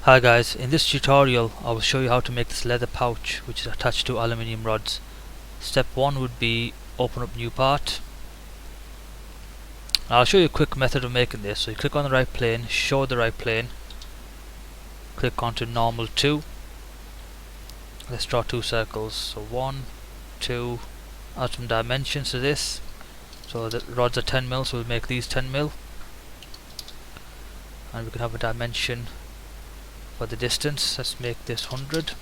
Hi guys, in this tutorial I will show you how to make this leather pouch which is attached to aluminium rods. Step 1 would be open up new part. I'll show you a quick method of making this. So you click on the right plane, show the right plane, click onto normal 2. Let's draw 2 circles. So 1, 2, add some dimensions to this. So the rods are 10mm, so we'll make these 10mm. And we can have a dimension for the distance. Let's make this 100.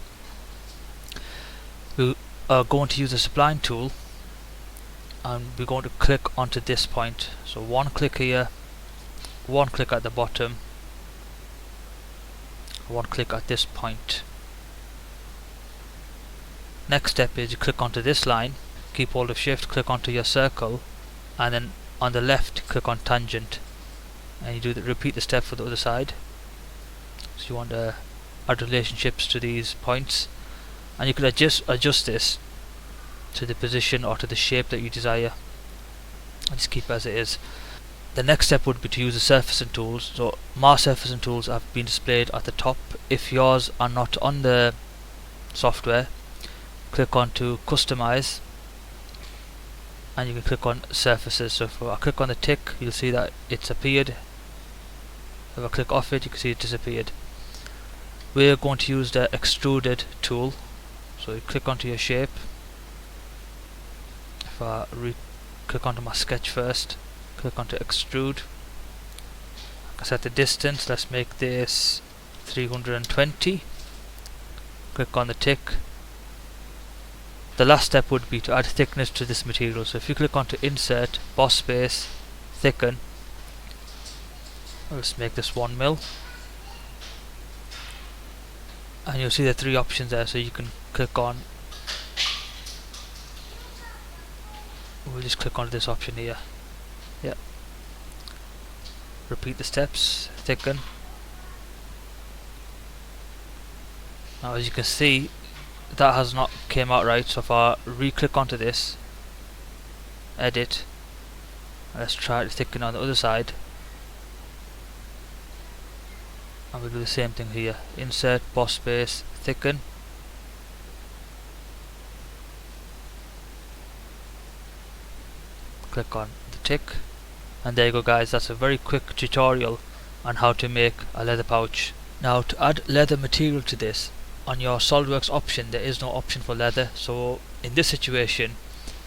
We are going to use the spline tool and we're going to click onto this point. So one click here, one click at the bottom, one click at this point. Next step is you click onto this line, keep hold of shift, click onto your circle, and then on the left click on tangent, and you repeat the step for the other side. So you want to add relationships to these points, and you can adjust this to the position or to the shape that you desire, and just keep as it is. The next step would be to use the surfacing tools. So my surfacing tools have been displayed at the top. If yours are not on the software, click on to customize and you can click on surfaces. So if I click on the tick, you'll see that it's appeared. If I click off it, you can see it disappeared. We're going to use the extruded tool. So you click onto your shape. If I click onto my sketch first, click onto extrude. I set the distance, let's make this 320. Click on the tick. The last step would be to add thickness to this material. So if you click onto insert, boss space, thicken, let's make this 1mm. And you'll see the 3 options there, so you can click on, we'll just click on this option here. Yeah. Repeat the steps, thicken. Now as you can see, that has not came out right. So if I re-click onto this, edit, let's try to thicken on the other side. And we'll do the same thing here. Insert, boss space, thicken. Click on the tick. And there you go guys, that's a very quick tutorial on how to make a leather pouch. Now to add leather material to this, on your SolidWorks option there is no option for leather. So in this situation,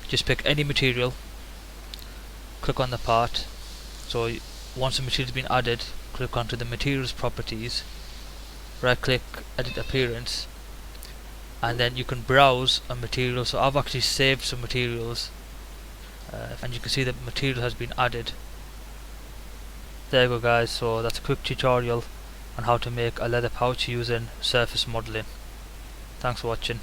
just pick any material, click on the part. So once the material has been added, click onto the materials properties, right click, edit appearance, and then you can browse a material. So I've actually saved some materials, and you can see that material has been added. There you go guys, so that's a quick tutorial on how to make a leather pouch using surface modeling. Thanks for watching.